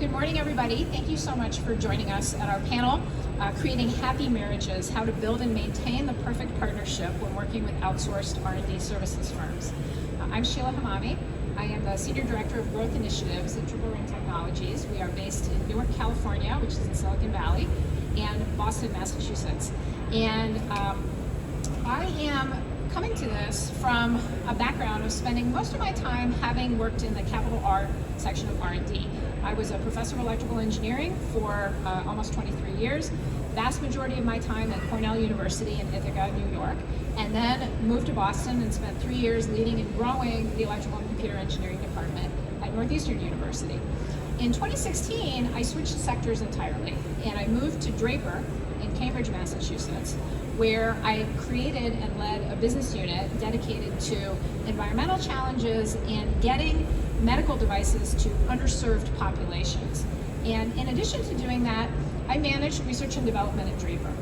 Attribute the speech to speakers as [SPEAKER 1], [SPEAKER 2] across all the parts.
[SPEAKER 1] Good morning, everybody. Thank you so much for joining us at our panel, Creating Happy Marriages, How to Build and Maintain the Perfect Partnership when Working with Outsourced R&D Services Firms. I'm Sheila Hemami. I am the Senior Director of Growth Initiatives at Triple Ring Technologies. We are based in Newark, California, which is in Silicon Valley, and Boston, Massachusetts. And I am coming to this from a background of spending most of my time having worked in the capital R section of R&D. I was a professor of electrical engineering for almost 23 years, vast majority of my time at Cornell University in Ithaca, New York, and then moved to Boston and spent 3 years leading and growing the electrical and computer engineering department at Northeastern University. In 2016, I switched sectors entirely, and I moved to Draper in Cambridge, Massachusetts, where I created and led a business unit dedicated to environmental challenges and getting medical devices to underserved populations. And in addition to doing that, I managed research and development at Draper.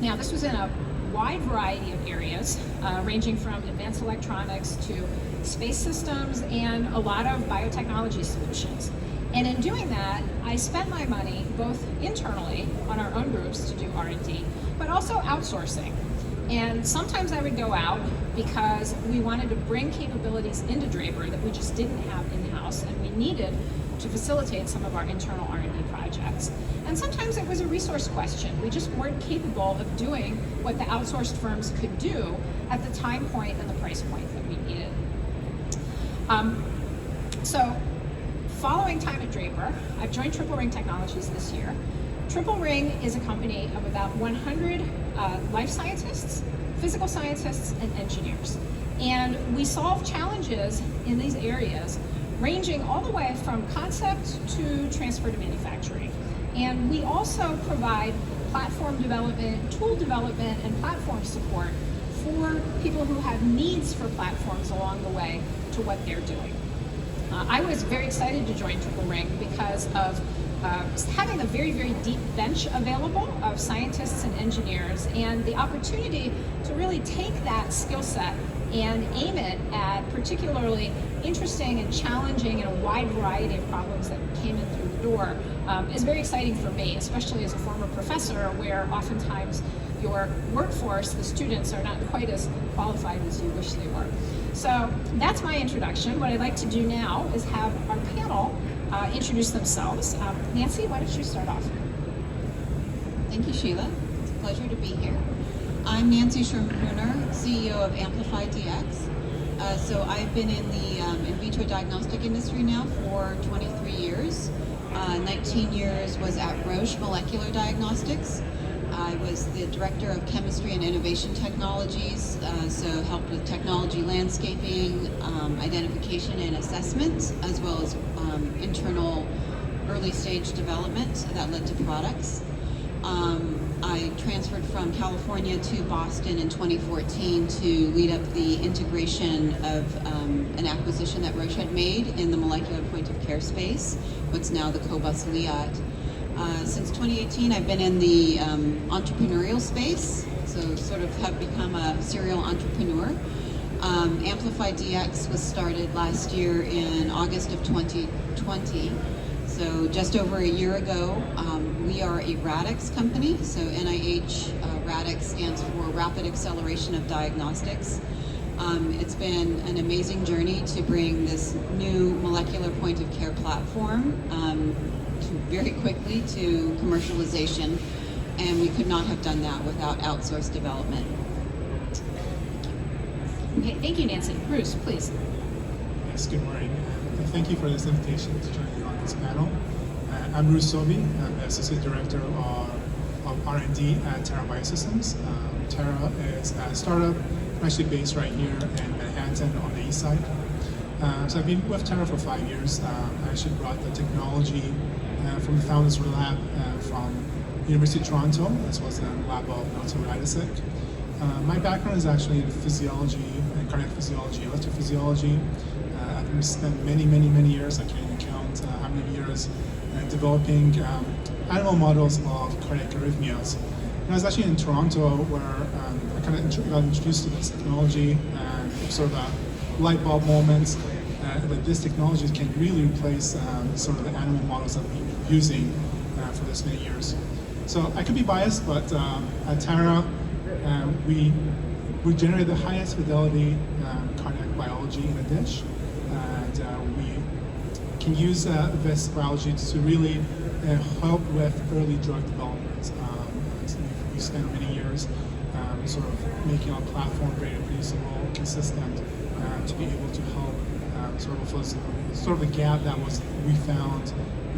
[SPEAKER 1] Now, this was in a wide variety of areas, ranging from advanced electronics to space systems and a lot of biotechnology solutions. And in doing that, I spent my money both internally on our own groups to do R&D, but also outsourcing. And sometimes I would go out because we wanted to bring capabilities into Draper that we just didn't have in-house, and we needed to facilitate some of our internal R&D projects. And sometimes it was a resource question. We just weren't capable of doing what the outsourced firms could do at the time point and the price point that we needed. So following time at Draper, I've joined Triple Ring Technologies this year. Triple Ring is a company of about 100 life scientists, physical scientists, and engineers. And we solve challenges in these areas ranging all the way from concept to transfer to manufacturing. And we also provide platform development, tool development, and platform support for people who have needs for platforms along the way to what they're doing. I was very excited to join Triple Ring because of having a very, very deep bench available of scientists and engineers, and the opportunity to really take that skill set and aim it at particularly interesting and challenging and a wide variety of problems that came in through the door is very exciting for me, especially as a former professor, where oftentimes your workforce, the students, are not quite as qualified as you wish they were. So that's my introduction. What I'd like to do now is have our panel introduce themselves. Nancy, why don't you start off?
[SPEAKER 2] Thank you, Sheila. It's a pleasure to be here. I'm Nancy Schoenbrunner, CEO of AmplifiDx. So I've been in the in vitro diagnostic industry now for 23 years. 19 years was at Roche Molecular Diagnostics. I was the Director of Chemistry and Innovation Technologies, so helped with technology landscaping, identification and assessment, as well as internal early stage development that led to products. I transferred from California to Boston in 2014 to lead up the integration of an acquisition that Roche had made in the molecular point of care space, what's now the Cobas Liat. Since 2018, I've been in the entrepreneurial space, so sort of have become a serial entrepreneur. AmplifiDx was started last year in August of 2020, so just over a year ago. We are a RADx company, so NIH RADx stands for Rapid Acceleration of Diagnostics. It's been an amazing journey to bring this new molecular point of care platform very quickly to commercialization, and we could not have done that without outsourced development.
[SPEAKER 1] Okay, thank you, Nancy. Rooz, please.
[SPEAKER 3] Yes, good morning. Thank you for this invitation to join you on this panel. I'm Rooz Sobbi. I'm the Associate Director of R&D at Terra Biosystems. Terra is a startup actually based right here in Manhattan on the east side. So I've been with Terra for 5 years. I actually brought the technology from the founders lab from University of Toronto, as well as the lab of Limtao Radisek. My background is actually in physiology and cardiac physiology, electrophysiology. I've spent many years, I can't even count how many years, developing animal models of cardiac arrhythmias. And I was actually in Toronto where I kind of got introduced to this technology and sort of a light bulb moment. that this technology can really replace sort of the animal models that we've been using for this many years. So I could be biased, but at Tara, we generate the highest fidelity cardiac biology in a dish, and we can use this biology to really help with early drug development. So we spent many years sort of making our platform very reproducible, consistent, to be able to help sort of close sort of the gap that we found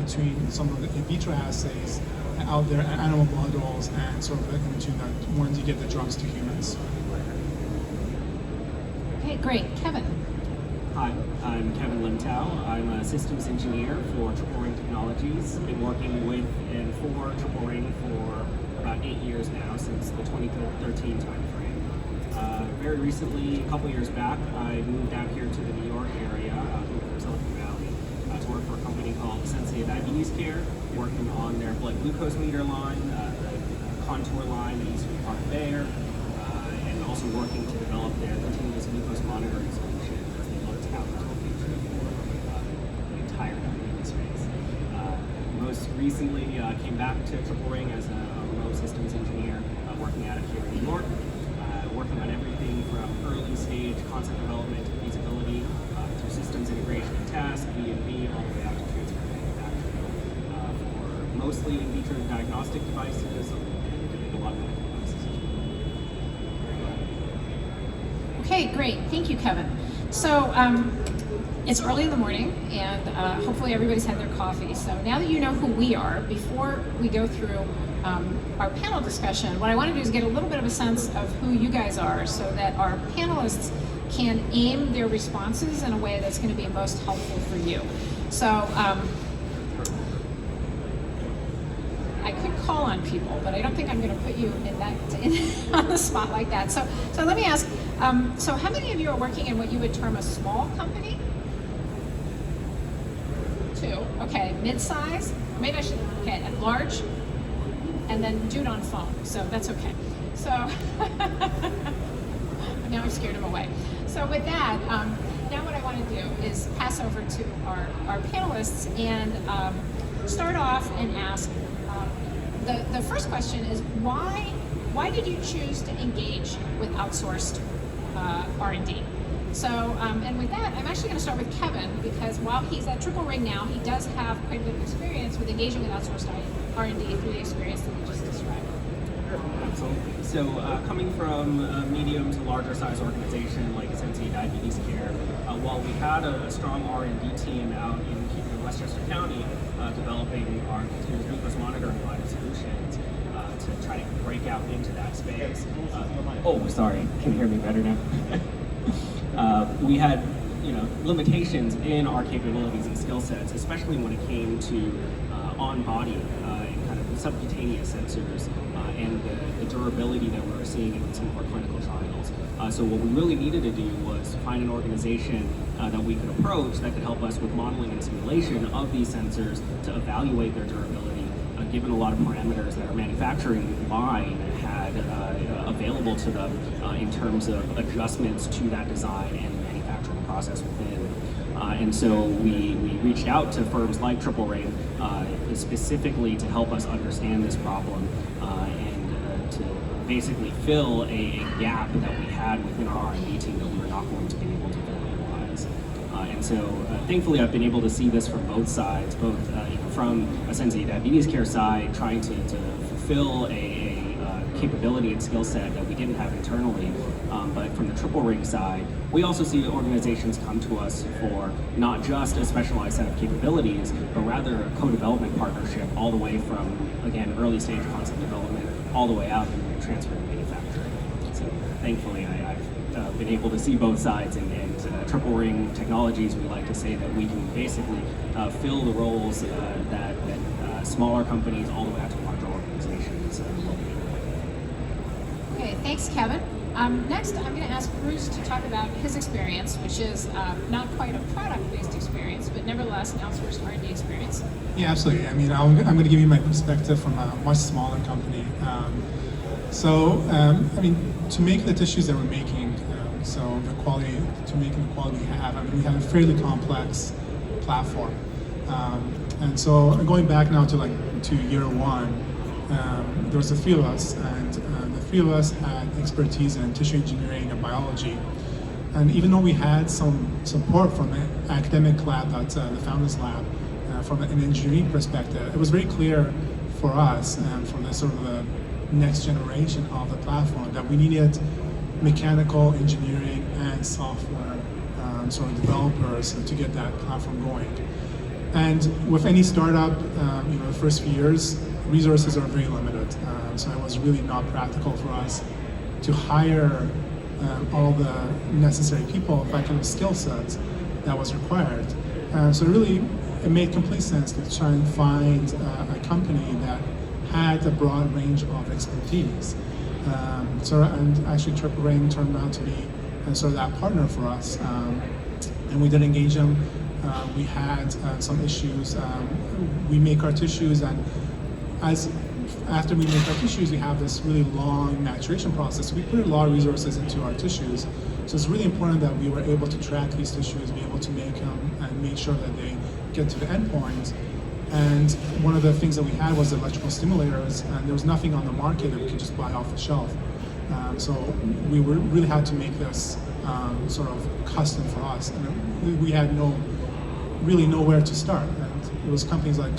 [SPEAKER 3] between some of the in vitro assays out there and animal models and sort of in between that when you get the drugs to humans.
[SPEAKER 1] Okay, great. Kevin.
[SPEAKER 4] Hi, I'm Kevin Limtao. I'm a systems engineer for Triple Ring Technologies. Been working with and for Triple Ring for about 8 years now, since the 2013 timeframe. Very recently, a couple years back, I moved out here to the New York area, from Silicon Valley, to work for a company called Diagnostics, working on their blood glucose meter line, the contour line that used to be part of Bayer, and also working to develop their continuous glucose monitoring solution as they look to have the future for the entire diabetes space. Most recently, came back to Triple Ring as a remote systems engineer, working out of here in New York, working on everything from early stage concept development to feasibility, through systems integration and test, V&V, all the way out to transfer manufacturing, for mostly in vitro diagnostic devices and a lot of medical devices as well.
[SPEAKER 1] Okay, great. Thank you, Kevin. So it's early in the morning, and hopefully everybody's had their coffee. So now that you know who we are, before we go through our panel discussion, what I want to do is get a little bit of a sense of who you guys are so that our panelists can aim their responses in a way that's going to be most helpful for you. So I could call on people, but I don't think I'm going to put you on the spot like that. So let me ask, so how many of you are working in what you would term a small company? 2, okay, mid-size, maybe I should, okay, and large, and then dude on phone, so that's okay. So, now I've scared him away. So with that, now what I want to do is pass over to our panelists and start off and ask, the first question is, why did you choose to engage with outsourced R&D? So, and with that, I'm actually going to start with Kevin, because while he's at Triple Ring now, he does have quite a bit of experience with engaging with outsourced R&D through the experience that we just described.
[SPEAKER 4] Absolutely. So coming from a medium to larger size organization like Sensei Diabetes Care, while we had a strong R&D team out in Westchester County developing our continuous glucose monitoring line of solutions to try to break out into that space. Oh, sorry, can you hear me better now? We had, limitations in our capabilities and skill sets, especially when it came to on-body and kind of subcutaneous sensors and the durability that we were seeing in some of our clinical trials. So what we really needed to do was find an organization that we could approach that could help us with modeling and simulation of these sensors to evaluate their durability, given a lot of parameters that our manufacturing line had available to them in terms of adjustments to that design and manufacturing process within. And so we reached out to firms like Triple Ring specifically to help us understand this problem and to basically fill a gap that we had within our R&D team that we were not going to be able to utilize. And so thankfully I've been able to see this from both sides, both from a Sensei Diabetes Care side, trying to fulfill a capability and skill set that we didn't have internally, but from the Triple Ring side, we also see organizations come to us for not just a specialized set of capabilities, but rather a co-development partnership all the way from, again, early stage concept development all the way out and transfer to manufacturing. So thankfully I've been able to see both sides, and Triple Ring Technologies, we like to say that we can basically fill the roles that smaller companies all the way out to larger organizations.
[SPEAKER 1] Okay, thanks, Kevin. Next, I'm going to ask Rooz to talk about his experience, which is not quite a product-based experience, but nevertheless an outsourced R&D experience.
[SPEAKER 3] Yeah, absolutely. I mean, I'm going to give you my perspective from a much smaller company. I mean, to make the tissues that we're making, So the quality, to make the quality we have, I mean, we have a fairly complex platform. And so going back now to year one, there was the three of us, and the three of us had expertise in tissue engineering and biology. And even though we had some support from an academic lab, that's the Founders Lab, from an engineering perspective, it was very clear for us and for the sort of the next generation of the platform that we needed mechanical engineering and software sort of developers to get that platform going. And with any startup, the first few years, resources are very limited. So it was really not practical for us to hire all the necessary people, that kind of skill sets that was required. So really, it made complete sense to try and find a company that had a broad range of expertise. And actually Triple Ring turned out to be sort of that partner for us. And we did engage them. We had some issues. We make our tissues, and after we make our tissues, we have this really long maturation process. So we put a lot of resources into our tissues. So it's really important that we were able to track these tissues, be able to make them, and make sure that they get to the endpoint. And one of the things that we had was electrical stimulators, and there was nothing on the market that we could just buy off the shelf. So we really had to make this sort of custom for us, and we had really nowhere to start. And it was companies like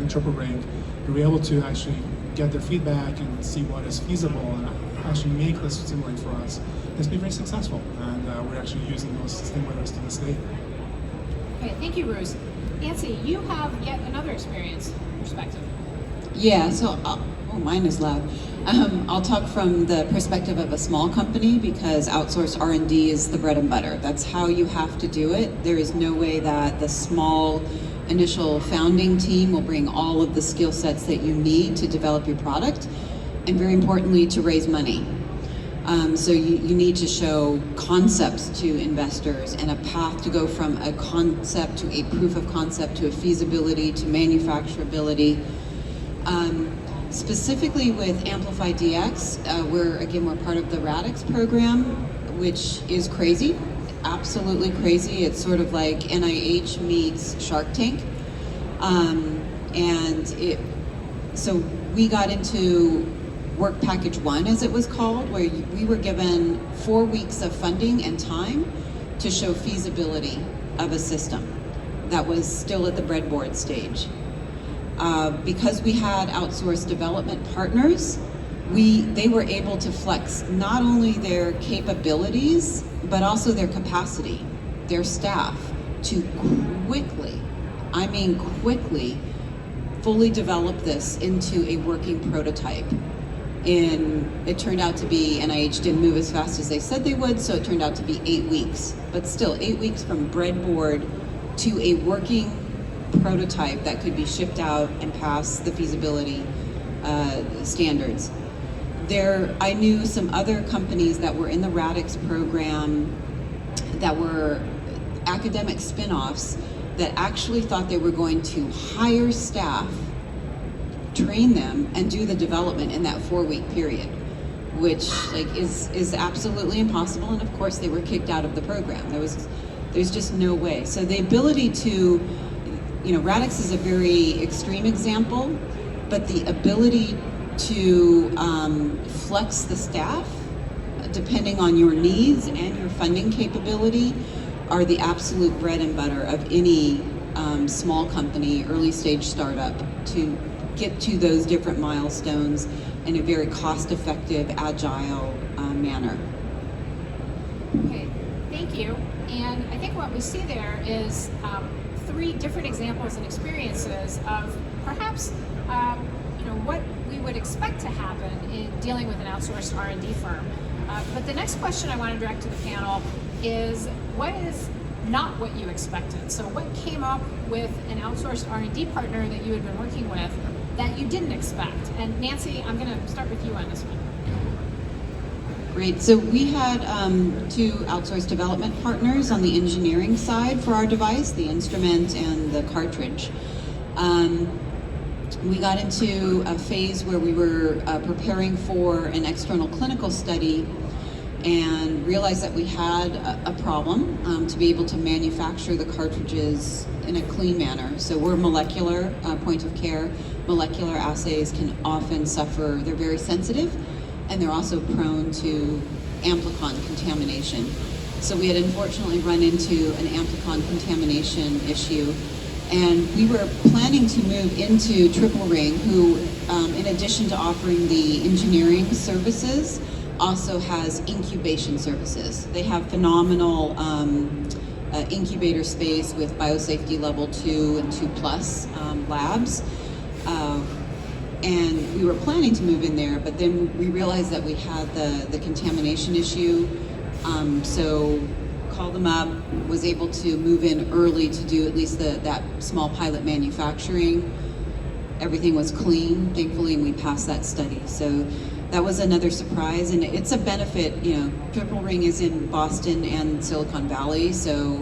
[SPEAKER 3] Triple Ring who were able to actually get their feedback and see what is feasible and actually make this stimulate for us. It's been very successful, and we're actually using those stimulators to this day.
[SPEAKER 1] Okay, thank you, Rooz. Nancy, you have yet another experience perspective.
[SPEAKER 2] Yeah, so mine is loud. I'll talk from the perspective of a small company, because outsourced R&D is the bread and butter. That's how you have to do it. There is no way that the small initial founding team will bring all of the skill sets that you need to develop your product, and very importantly, to raise money. So you need to show concepts to investors and a path to go from a concept to a proof of concept to a feasibility to manufacturability. Specifically with AmplifiDx, we're part of the RADx program, which is crazy, absolutely crazy. It's sort of like NIH meets Shark Tank. So we got into work package 1, as it was called, where we were given 4 weeks of funding and time to show feasibility of a system that was still at the breadboard stage. Because we had outsourced development partners, they were able to flex not only their capabilities, but also their capacity, their staff, to quickly, fully develop this into a working prototype. It turned out to be, NIH didn't move as fast as they said they would, so it turned out to be 8 weeks. But still, 8 weeks from breadboard to a working prototype that could be shipped out and pass the feasibility standards. I knew some other companies that were in the RADx program that were academic spin-offs that actually thought they were going to hire staff, train them, and do the development in that 4-week period, which is absolutely impossible. And of course, they were kicked out of the program. There's just no way. So the ability to, RADx is a very extreme example, but the ability to flex the staff depending on your needs and your funding capability are the absolute bread and butter of any small company, early stage startup, to get to those different milestones in a very cost-effective, agile manner.
[SPEAKER 1] Okay, thank you. And I think what we see there is 3 different examples and experiences of perhaps what we would expect to happen in dealing with an outsourced R&D firm. But the next question I want to direct to the panel is, what is not what you expected? So what came up with an outsourced R&D partner that you had been working with that you didn't expect? And Nancy, I'm going to start with you on this one.
[SPEAKER 2] Great. So we had 2 outsourced development partners on the engineering side for our device, the instrument and the cartridge. We got into a phase where we were preparing for an external clinical study, and realized that we had a problem to be able to manufacture the cartridges in a clean manner. So we're molecular, point of care. Molecular assays can often suffer, they're very sensitive, and they're also prone to amplicon contamination. So we had unfortunately run into an amplicon contamination issue, and we were planning to move into Triple Ring, who, in addition to offering the engineering services, also has incubation services. They have phenomenal incubator space with biosafety level 2 and 2+ labs. And we were planning to move in there, but then we realized that we had the contamination issue. So called them up, was able to move in early to do at least that small pilot manufacturing. Everything was clean, thankfully, and we passed that study. So that was another surprise, and it's a benefit. You know, Triple Ring is in Boston and Silicon Valley, so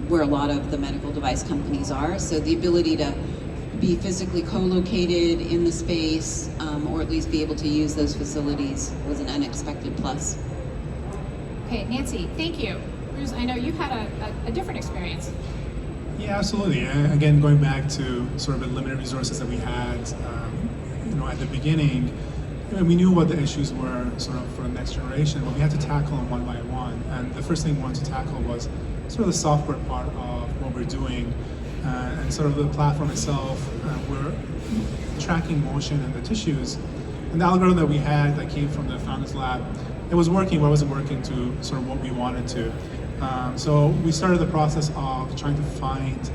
[SPEAKER 2] where a lot of the medical device companies are. So the ability to be physically co-located in the space, or at least be able to use those facilities, was an unexpected plus.
[SPEAKER 1] Okay, Nancy, thank you. Rooz, I know you've had a different experience.
[SPEAKER 3] Yeah, absolutely. Again, going back to sort of the limited resources that we had, at the beginning, we knew what the issues were sort of for the next generation, but we had to tackle them one by one. And the first thing we wanted to tackle was sort of the software part of what we're doing, and sort of the platform itself. We're tracking motion in the tissues, and the algorithm that we had that came from the founders lab, it was working, but it wasn't working to sort of what we wanted to. So we started the process of trying to find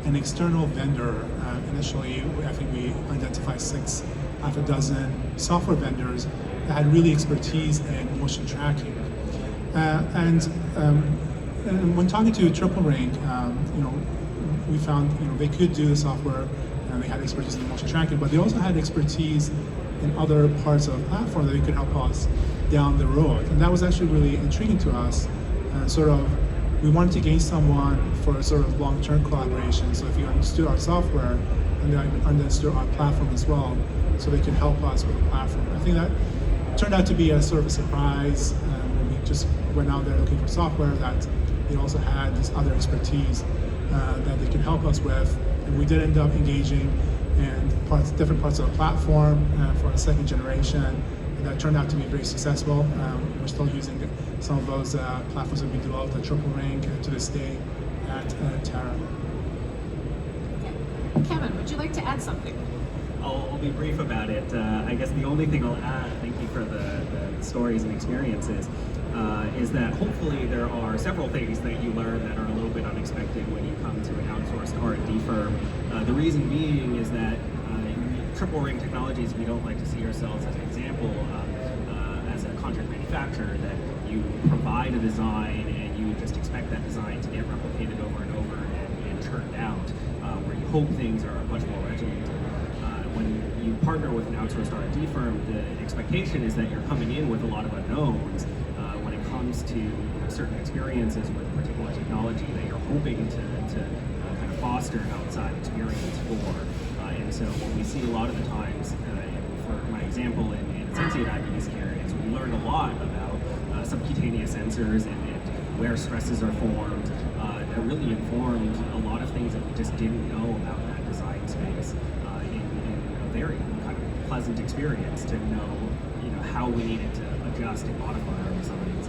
[SPEAKER 3] an external vendor. Initially, I think we identified 6 out of a dozen software vendors that had really expertise in motion tracking. And when talking to Triple Ring, we found they could do the software, and they had expertise in motion tracking, but they also had expertise in other parts of the platform that they could help us down the road. And that was actually really intriguing to us. We wanted to gain someone for a sort of long-term collaboration. So if you understood our software and they understood our platform as well, so they could help us with the platform. I think that turned out to be a sort of a surprise when we just went out there looking for software, that they also had this other expertise that they could help us with. And we did end up engaging in different parts of the platform for a second generation. And that turned out to be very successful. We're still using some of those platforms that we developed at Triple Ring to this day at Terra.
[SPEAKER 1] Okay. Kevin, would you like to add something?
[SPEAKER 4] I'll be brief about it. I guess the only thing I'll add, thank you for the stories and experiences, is that hopefully there are several things that you learn that are a little bit unexpected when you come to an outsourced R&D firm. The reason being is that Triple Ring Technologies, we don't like to see ourselves as an example as a contract manufacturer, that you provide a design and you just expect that design to get replicated over and over and turned out, where you hope things are much more regimented. When you partner with an outsourced R&D firm, the expectation is that you're coming in with a lot of unknowns when it comes to certain experiences with a particular technology that you're hoping to kind of foster an outside experience for. And so what we see a lot of the times, for my example, in sensory diabetes care, is we learn a lot about subcutaneous sensors and where stresses are formed. That really informed a lot of things that we just didn't know about that design space. In a very kind of pleasant experience to know, how we needed to adjust and modify our designs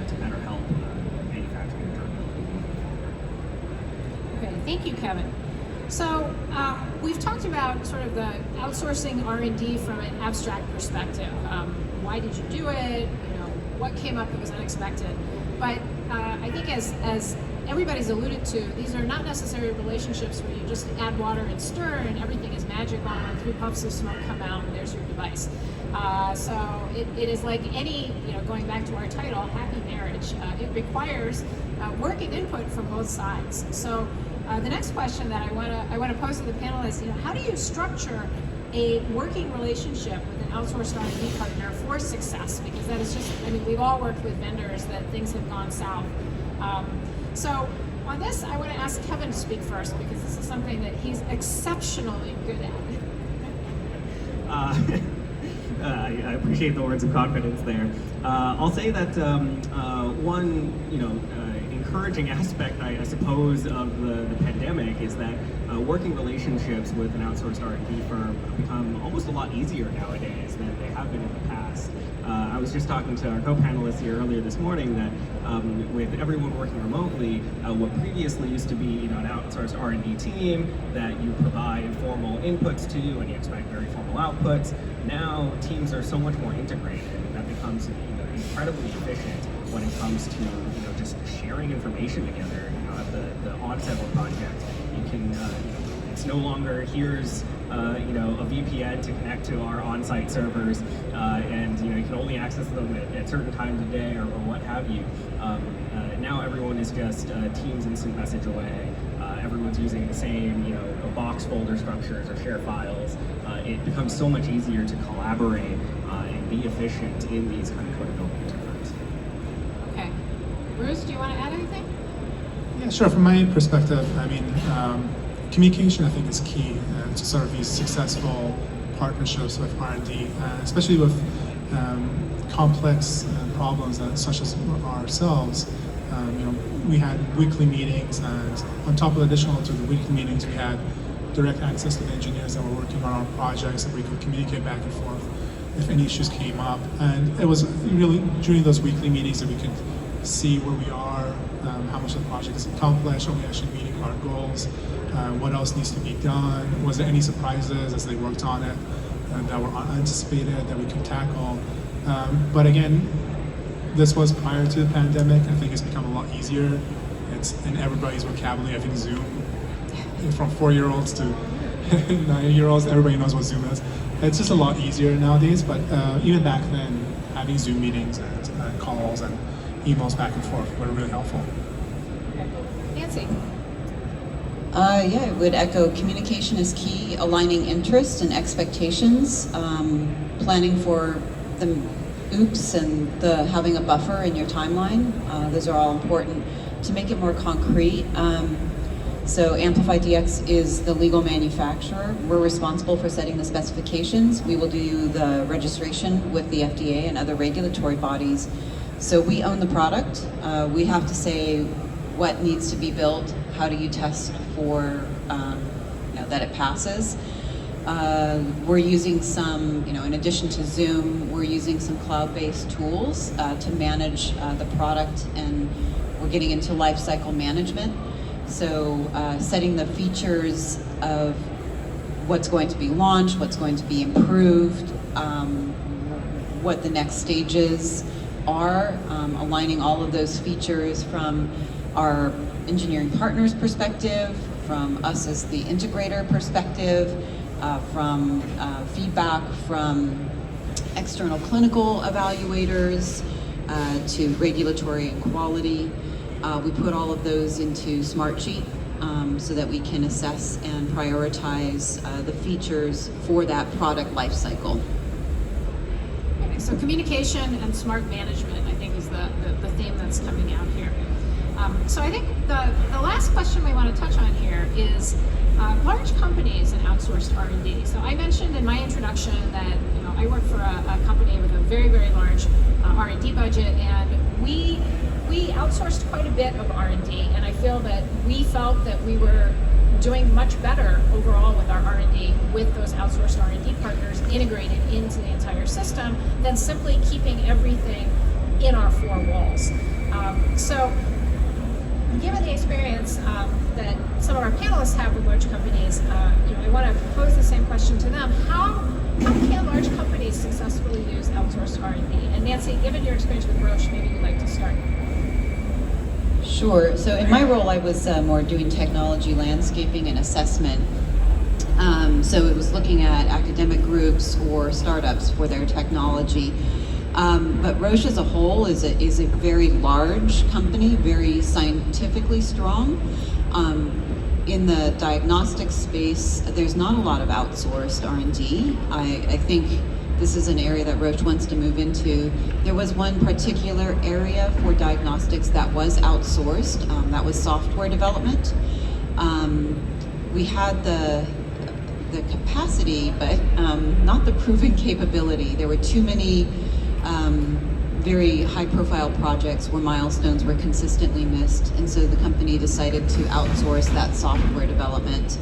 [SPEAKER 4] to better help manufacturing and durability moving forward.
[SPEAKER 1] Okay, thank you, Kevin. So we've talked about sort of the outsourcing R&D from an abstract perspective. Why did you do it? What came up that was unexpected? But I think as everybody's alluded to, these are not necessarily relationships where you just add water and stir and everything is magical and 3 puffs of smoke come out and there's your device. So it is like any, going back to our title, happy marriage. It requires work and input from both sides. So the next question that I want to pose to the panel is, how do you structure a working relationship with an outsourced R&D partner for success? Because that is just, we've all worked with vendors that things have gone south. So on this, I want to ask Kevin to speak first, because this is something that he's exceptionally good at.
[SPEAKER 4] I appreciate the words of confidence there. I'll say that one, encouraging aspect, I suppose, of the pandemic is that working relationships with an outsourced R&D firm become almost a lot easier nowadays than they have been in the past. I was just talking to our co-panelists here earlier this morning that with everyone working remotely, what previously used to be an outsourced R&D team that you provide informal inputs to and you expect very formal outputs, now teams are so much more integrated, and that becomes incredibly efficient when it comes to just sharing information together. At the onset of a project, you can it's no longer here's a VPN to connect to our on-site servers, and you can only access them at certain times of day or what have you. Now everyone is just Teams instant message away. Everyone's using the same box folder structures or share files. It becomes so much easier to collaborate and be efficient in these kind of co-development efforts.
[SPEAKER 1] Okay. Rooz, do you want to add anything?
[SPEAKER 3] Yeah, sure. From my perspective, communication I think is key to sort of these successful partnerships with R&D, especially with complex problems such as ourselves. We had weekly meetings, and on top of additional to the weekly meetings, we had direct access to the engineers that were working on our projects, and we could communicate back and forth if any issues came up. And it was really during those weekly meetings that we could see where we are, how much the project is accomplished, are we actually meeting our goals, what else needs to be done, was there any surprises as they worked on it that were unanticipated that we could tackle. But again, this was prior to the pandemic. I think it's become a lot easier. It's in everybody's vocabulary. I think Zoom, from 4-year-olds to 9-year-olds, everybody knows what Zoom is. It's just a lot easier nowadays, but even back then, having Zoom meetings and calls and emails back and forth were really helpful.
[SPEAKER 1] Nancy?
[SPEAKER 2] Yeah, I would echo communication is key, aligning interests and expectations, planning for the oops and having a buffer in your timeline. Those are all important to make it more concrete. So AmplifiDx is the legal manufacturer. We're responsible for setting the specifications. We will do the registration with the FDA and other regulatory bodies. So we own the product. We have to say what needs to be built, how do you test for that it passes. We're using some, in addition to Zoom, we're using some cloud-based tools to manage the product, and we're getting into life cycle management. So setting the features of what's going to be launched, what's going to be improved, what the next stages are, aligning all of those features from our engineering partners' perspective, from us as the integrator perspective, from feedback from external clinical evaluators to regulatory and quality. We put all of those into Smartsheet so that we can assess and prioritize the features for that product lifecycle.
[SPEAKER 1] Okay, so communication and smart management, I think, is the theme that's coming out here. So I think the last question we want to touch on here is large companies and outsourced R&D. So I mentioned in my introduction that I work for a company with a very, very large R&D budget, and we outsourced quite a bit of R&D, and I feel that we felt that we were doing much better overall with our R&D with those outsourced R&D partners integrated into the entire system than simply keeping everything in our four walls. So given the experience that some of our panelists have with large companies, I want to pose the same question to them. How can large companies successfully use outsourced R&D? And Nancy, given your experience with Roche, maybe you'd like to start.
[SPEAKER 2] Sure. So in my role, I was more doing technology landscaping and assessment. So it was looking at academic groups or startups for their technology. But Roche as a whole is a very large company, very scientifically strong. In the diagnostics space, there's not a lot of outsourced R&D. I think this is an area that Roche wants to move into. There was one particular area for diagnostics that was outsourced, that was software development. We had the capacity, but not the proven capability. There were too many very high-profile projects where milestones were consistently missed, and so the company decided to outsource that software development,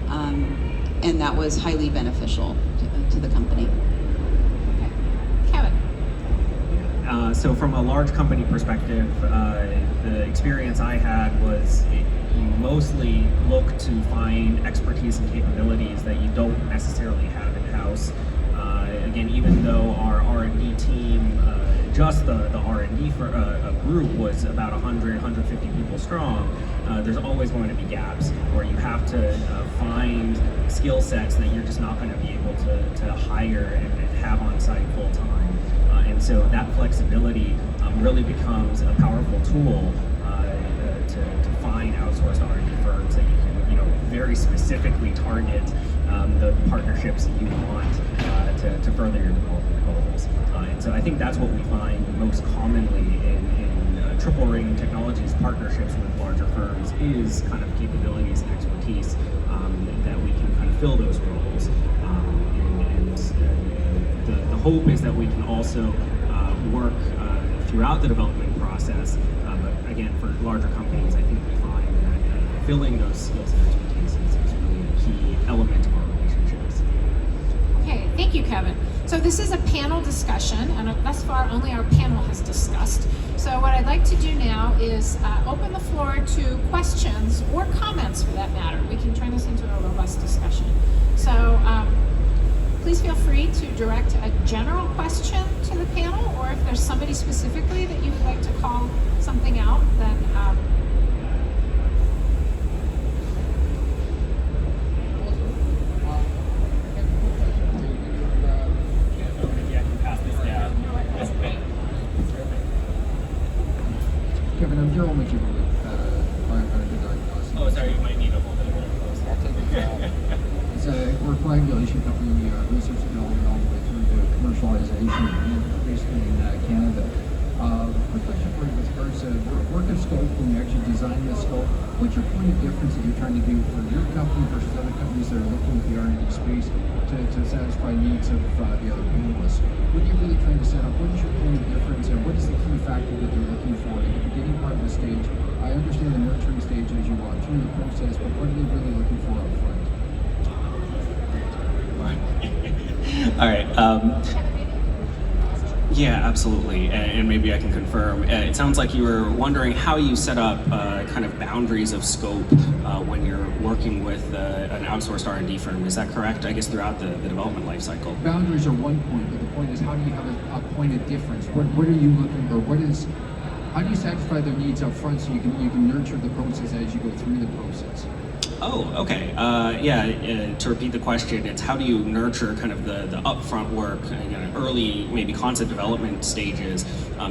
[SPEAKER 2] and that was highly beneficial to the company.
[SPEAKER 1] Okay. Kevin.
[SPEAKER 4] So from a large company perspective, the experience I had was you mostly look to find expertise and capabilities that you don't necessarily have in-house. Again, even though our R&D team, just the R&D for group was about 100, 150 people strong, there's always going to be gaps where you have to find skill sets that you're just not going to be able to hire and have on site full time. And so that flexibility really becomes a powerful tool to find outsourced R&D firms that you can, very specifically target the partnerships that you want to further your development goals. And so I think that's what we find most commonly in triple ring technologies partnerships with larger firms is kind of capabilities and expertise that we can kind of fill those roles. The hope is that we can also work throughout the development process, but again, for larger companies, I think we find that filling those skills and expertise is really a key element of our relationships.
[SPEAKER 1] Okay, thank you, Kevin. So this is a panel discussion, and thus far only our panel has discussed. So what I'd like to do now is open the floor to questions or comments for that matter. We can turn this into a robust discussion. So please feel free to direct a general question to the panel, or if there's somebody specifically that you would like to call something out, then
[SPEAKER 5] Kevin, I'm Gerald McKibben with Diagnostics.
[SPEAKER 4] Oh, sorry, you might need a little bit more close.
[SPEAKER 5] I'll take it. We're a coagulation company, research and development all the way through to commercialization, basically in Canada. Quick question for you with regards to work of scope, when you actually design the scope, what's your point of difference that you're trying to do for your company versus other companies that are looking at the R&D space to satisfy needs of the other panelists? What are you really trying to set up? What is your point of difference, and what is the key factor that they're looking for at the beginning part of the stage? I understand the nurturing stage as you walk through the process, but what are they really looking for up front?
[SPEAKER 6] All right. Yeah, absolutely, and maybe I can confirm. It sounds like you were wondering how you set up kind of boundaries of scope when you're working with an outsourced R&D firm. Is that correct? I guess throughout the development life cycle.
[SPEAKER 5] Boundaries are one point, but the point is, how do you have a point of difference? What are you looking for? How do you satisfy their needs up front so you can nurture the process as you go through the process?
[SPEAKER 6] Oh, okay. To repeat the question, it's how do you nurture kind of the upfront work, early maybe concept development stages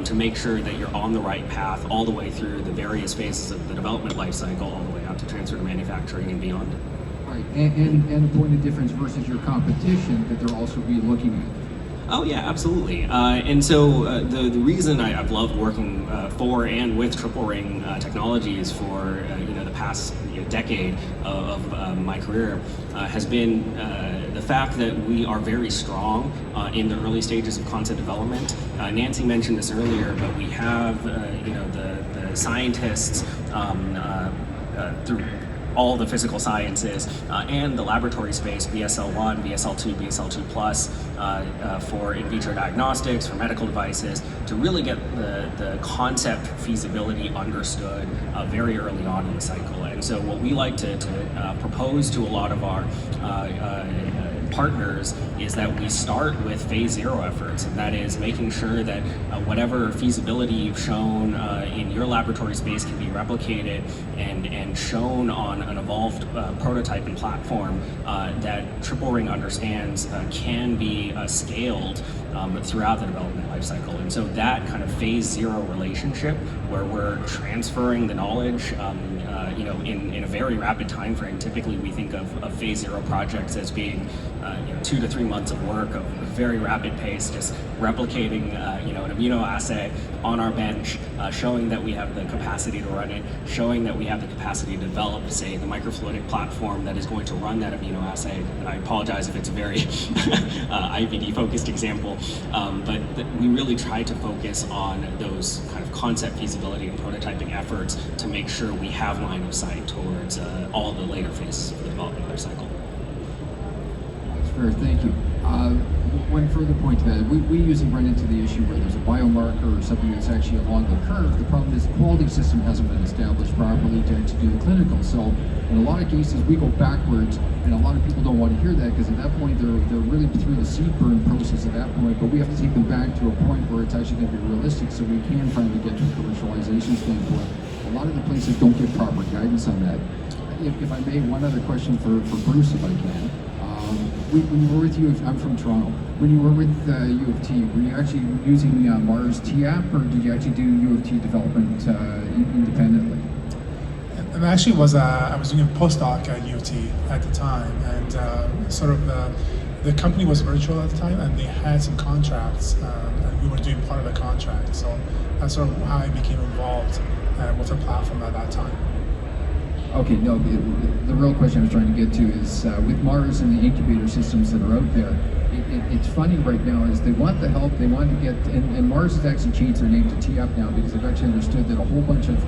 [SPEAKER 6] to make sure that you're on the right path all the way through the various phases of the development life cycle, all the way out to transfer to manufacturing and beyond.
[SPEAKER 5] Right, and a point of difference versus your competition that they're also be looking at.
[SPEAKER 6] Oh yeah, absolutely. And so the reason I've loved working for and with triple ring technologies for the past decade of my career has been the fact that we are very strong in the early stages of concept development. Nancy mentioned this earlier, but we have the scientists through all the physical sciences and the laboratory space, BSL-1, BSL-2, BSL-2+, for in vitro diagnostics, for medical devices, to really get the concept feasibility understood very early on in the cycle. And so what we like to propose to a lot of our partners is that we start with phase 0 efforts, and that is making sure that whatever feasibility you've shown in your laboratory space can be replicated and shown on an evolved prototype and platform that triple ring understands can be scaled throughout the development lifecycle. And so that kind of phase zero relationship where we're transferring the knowledge in a very rapid time frame. Typically we think of phase zero projects as being 2 to 3 months of work of a very rapid pace, just replicating an immunoassay on our bench, showing that we have the capacity to run it, showing that we have the capacity to develop, say, the microfluidic platform that is going to run that immunoassay. And I apologize if it's a very IVD-focused example, but we really try to focus on those kind of concept feasibility and prototyping efforts to make sure we have line of sight towards all the later phases of the development life cycle.
[SPEAKER 5] That's fair, thank you. One further point to that, we usually run into the issue where there's a biomarker or something that's actually along the curve. The problem is the quality system hasn't been established properly to actually do the clinical. So in a lot of cases we go backwards, and a lot of people don't want to hear that because at that point they're really through the seed burn process at that point, but we have to take them back to a point where it's actually going to be realistic so we can finally get to a commercialization standpoint. A lot of the places don't give proper guidance on that. If I may, one other question for Bruce, if I can. When you were with I'm from Toronto. When you were with U of T, were you actually using Mars TAP, or did you actually do U of T development independently?
[SPEAKER 3] And actually I was doing a postdoc at U of T at the time, and the company was virtual at the time, and they had some contracts, and we were doing part of the contract. So that's sort of how I became involved with the platform at that time.
[SPEAKER 5] Okay, no, the real question I was trying to get to is with Mars and the incubator systems that are out there, it's funny right now is they want the help, they want to get, and Mars has actually changed their name to TAP now because they've actually understood that a whole bunch of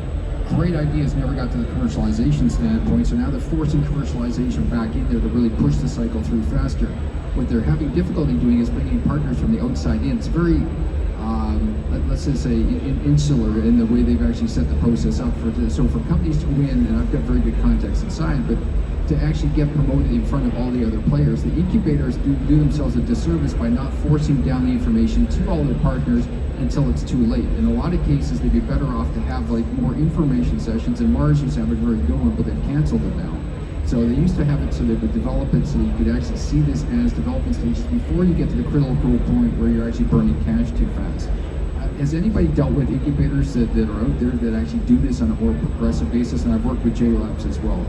[SPEAKER 5] great ideas never got to the commercialization standpoint, so now they're forcing commercialization back in there to really push the cycle through faster. What they're having difficulty doing is bringing partners from the outside in. It's very, let's just say, insular in the way they've actually set the process up so for companies to win, and I've got very good contacts inside, but to actually get promoted in front of all the other players, the incubators do themselves a disservice by not forcing down the information to all their partners until it's too late. In a lot of cases, they'd be better off to have like more information sessions, and Mars used to have a very good one, but they've canceled it now. So they used to have it so they would develop it so you could actually see this as development stages before you get to the critical point where you're actually burning cash too fast. Has anybody dealt with incubators that are out there that actually do this on a more progressive basis? And I've worked with JLabs as well.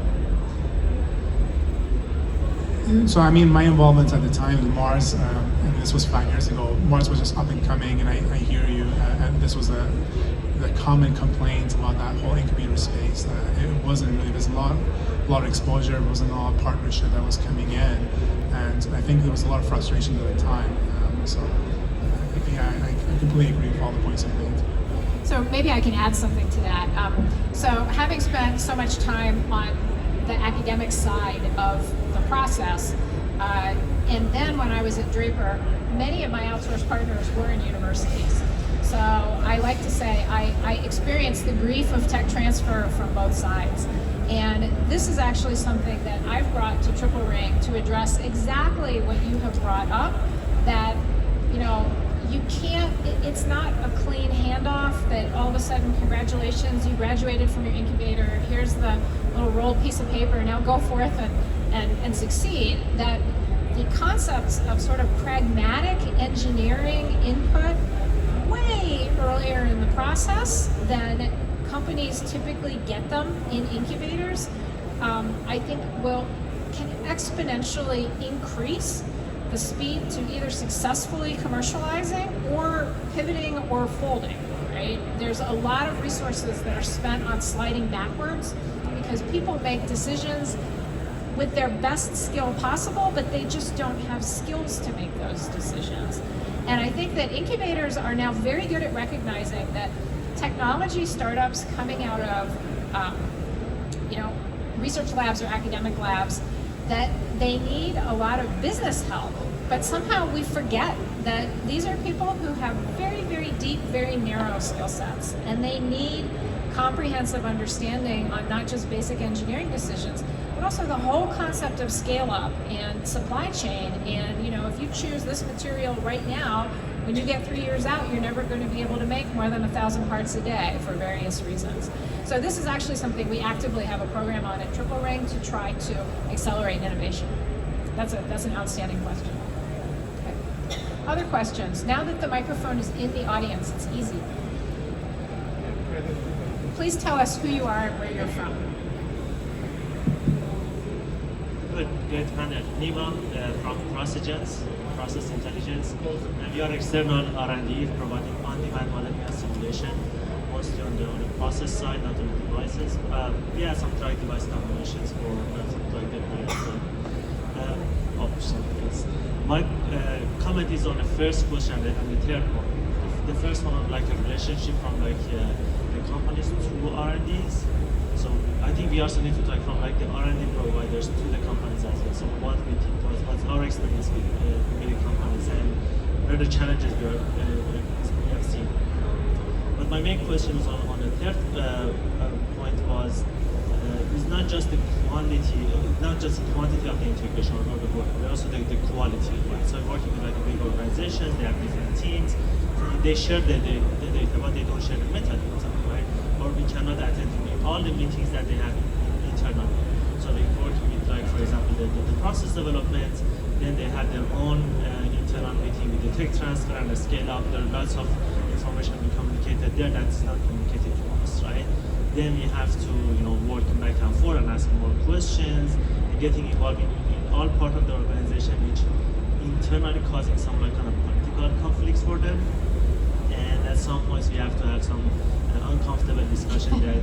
[SPEAKER 3] So I mean, my involvement at the time with Mars, and this was 5 years ago, Mars was just up and coming, and I hear you, and this was the common complaint about that whole incubator space. It wasn't really, there's a lot of exposure, there wasn't a lot of partnership that was coming in, and I think there was a lot of frustration at the time. I completely agree with all the points you made.
[SPEAKER 1] So maybe I can add something to that. So having spent so much time on the academic side of the process, and then when I was at Draper, many of my outsourced partners were in universities. So I like to say I experienced the grief of tech transfer from both sides. And this is actually something that I've brought to Triple Ring to address exactly what you have brought up, that, you can't, it's not a clean handoff that all of a sudden, congratulations, you graduated from your incubator, here's the little rolled piece of paper, now go forth and succeed. That the concepts of sort of pragmatic engineering input way earlier in the process than companies typically get them in incubators, I think can exponentially increase the speed to either successfully commercializing or pivoting or folding, right? There's a lot of resources that are spent on sliding backwards because people make decisions with their best skill possible, but they just don't have skills to make those decisions. And I think that incubators are now very good at recognizing that technology startups coming out of research labs or academic labs, that they need a lot of business help, but somehow we forget that these are people who have very, very deep, very narrow skill sets, and they need comprehensive understanding on not just basic engineering decisions, but also the whole concept of scale up and supply chain. And if you choose this material right now, when you get 3 years out, you're never going to be able to make more than 1,000 parts a day for various reasons. So this is actually something we actively have a program on at Triple Ring to try to accelerate innovation. That's an outstanding question. Okay. other questions? Now that the microphone is in the audience, it's easy. Please tell us who you are and where you're from.
[SPEAKER 7] Good, Nima from Process Intelligence. And we are external R&D providing on-demand modeling and simulation, mostly on the process side, not on the devices. We have some drug device combinations for some drug device options. My comment is on the first question and the third one. The first one, like a relationship from the companies to R&Ds. So I think we also need to talk from like the R&D providers to the companies as well. So what we think, what's our experience with the companies and what are the challenges we have seen. But my main question was on the third point was it's not just the quantity, not just the quantity of the integration or the work, but also the quality, right? So working with like big organizations, they have different teams, they share the data, but they don't share the method, right? Or we cannot attend all the meetings that they have internally. So they work with, like, for example, the process development, then they have their own internal meeting with the tech transfer and the scale up. There are lots of information being communicated there that's not communicated to us, right? Then we have to, work back and forth and ask more questions, and getting involved in all part of the organization, which internally causing some like kind of political conflicts for them. And at some points we have to have some uncomfortable discussion that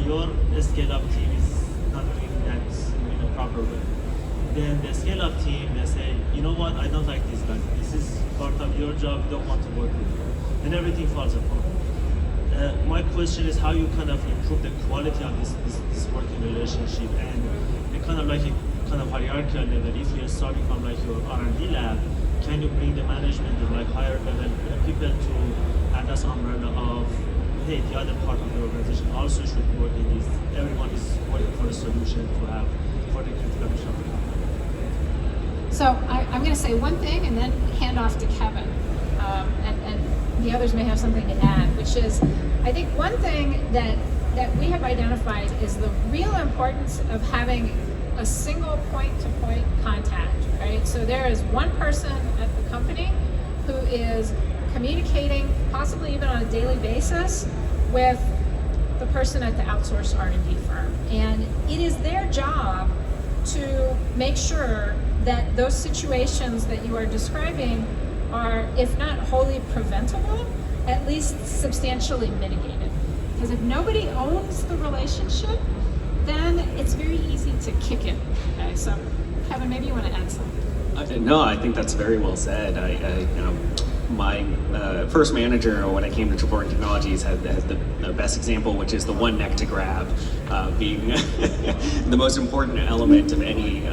[SPEAKER 7] your scale-up team is not doing that in a proper way. Then the scale-up team, they say, you know what, I don't like this guy. This is part of your job. Don't want to work with you, and everything falls apart. My question is how you kind of improve the quality of this working relationship and the kind of like a kind of hierarchical level. If you're starting from like your R&D lab, can you bring the management to like higher level people to have this umbrella of, hey, the other part of the organization also should work in this. Everyone is working for a solution to have for the critical mission of the company.
[SPEAKER 1] So I'm going to say one thing and then hand off to Kevin, and the others may have something to add, which is, I think one thing that we have identified is the real importance of having a single point-to-point contact, right? So there is one person at the company who is communicating, possibly even on a daily basis, with the person at the outsourced R&D firm. And it is their job to make sure that those situations that you are describing are, if not wholly preventable, at least substantially mitigated. Because if nobody owns the relationship, then it's very easy to kick it. Okay, so Kevin, maybe you want to add something.
[SPEAKER 6] No, I think that's very well said. My first manager when I came to Triple Technologies had the best example, which is the one neck to grab, being the most important element of any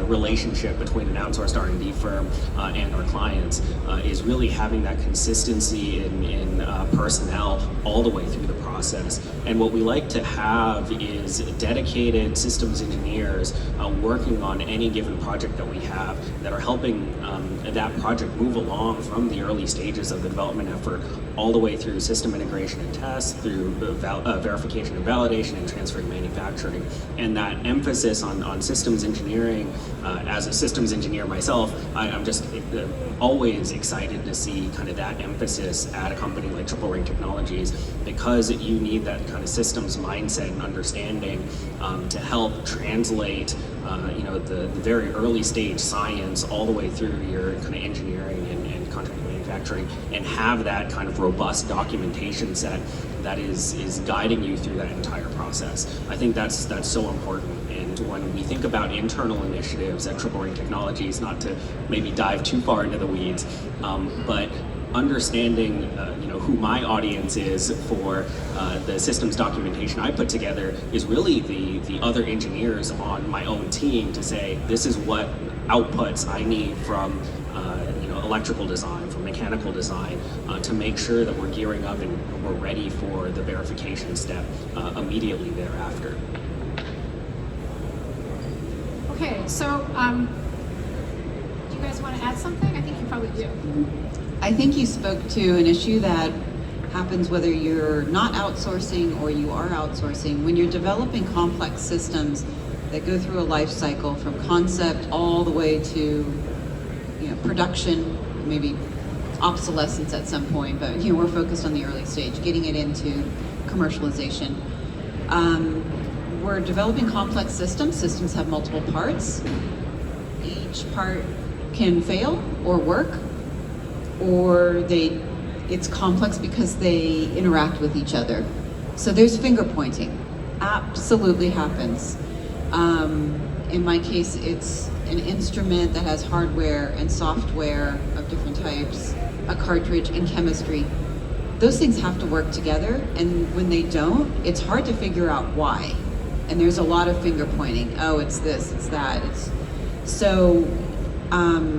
[SPEAKER 6] relationship between an outsourced R&D firm and our clients, is really having that consistency in personnel all the way through the process. And what we like to have is dedicated systems engineers working on any given project that we have that are helping that project move along from the early stages of the development effort all the way through system integration and test, through verification and validation and transferring manufacturing. And that emphasis on systems engineering, as a systems engineer myself, I'm just always excited to see kind of that emphasis at a company like Triple Ring Technologies, because you need that kind of systems mindset and understanding to help translate the very early stage science all the way through your kind of engineering and contract manufacturing, and have that kind of robust documentation set that is guiding you through that entire process. I think that's so important. And when we think about internal initiatives at Triple Ring Technologies, not to maybe dive too far into the weeds, but understanding who my audience is for the systems documentation I put together is really the other engineers on my own team, to say this is what outputs I need from electrical design, from mechanical design, to make sure that we're gearing up and we're ready for the verification step immediately thereafter.
[SPEAKER 1] Okay, so do you guys want to add something? I think you probably do.
[SPEAKER 2] I think you spoke to an issue that happens whether you're not outsourcing or you are outsourcing. When you're developing complex systems that go through a life cycle from concept all the way to production, maybe obsolescence at some point, but we're focused on the early stage, getting it into commercialization. We're developing complex systems. Systems have multiple parts. Each part can fail or work, or it's complex because they interact with each other. So there's finger pointing. Absolutely happens. In my case, it's an instrument that has hardware and software of different types, a cartridge, and chemistry. Those things have to work together, and when they don't, it's hard to figure out why. And there's a lot of finger pointing. Oh, it's this, it's that. So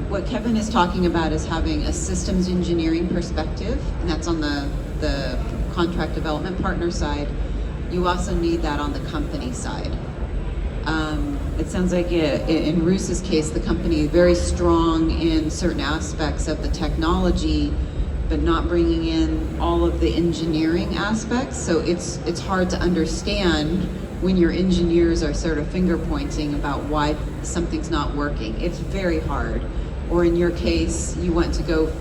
[SPEAKER 2] what Kevin is talking about is having a systems engineering perspective, and that's on the contract development partner side. You also need that on the company side. It sounds like in Rooz's case, the company is very strong in certain aspects of the technology, but not bringing in all of the engineering aspects. So it's hard to understand when your engineers are sort of finger pointing about why something's not working. It's very hard. Or in your case, you want to go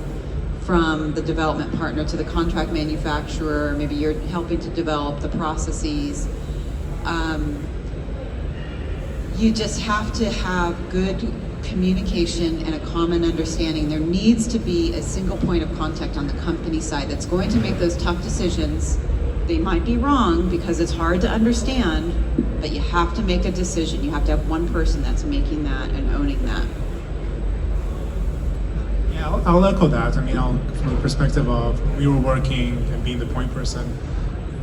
[SPEAKER 2] from the development partner to the contract manufacturer, maybe you're helping to develop the processes. You just have to have good communication and a common understanding. There needs to be a single point of contact on the company side that's going to make those tough decisions. They might be wrong because it's hard to understand, but you have to make a decision. You have to have one person that's making that and owning that.
[SPEAKER 3] Yeah, I'll echo that. I mean, from the perspective of we were working and being the point person,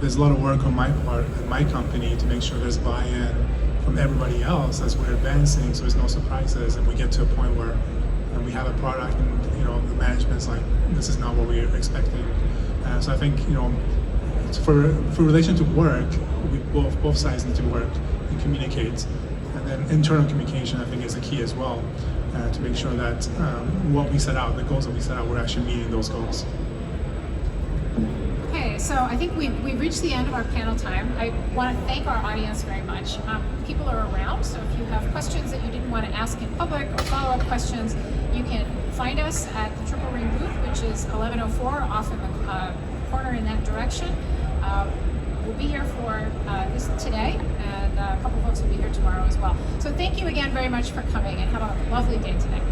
[SPEAKER 3] there's a lot of work on my part and my company to make sure there's buy-in from everybody else as we're advancing, so there's no surprises, and we get to a point where we have a product and the management's like, this is not what we were expecting. So I think for relation to work, we both sides need to work and communicate, and then internal communication I think is the key as well, to make sure that what we set out, the goals that we set out, we're actually meeting those goals.
[SPEAKER 1] Okay, so I think we've reached the end of our panel time. I want to thank our audience very much. People are around, so if you have questions that you didn't want to ask in public or follow-up questions, you can find us at the Triple Ring booth, which is 1104 off in the corner in that direction. We'll be here for this today, and a couple folks will be here tomorrow as well. So thank you again very much for coming, and have a lovely day today.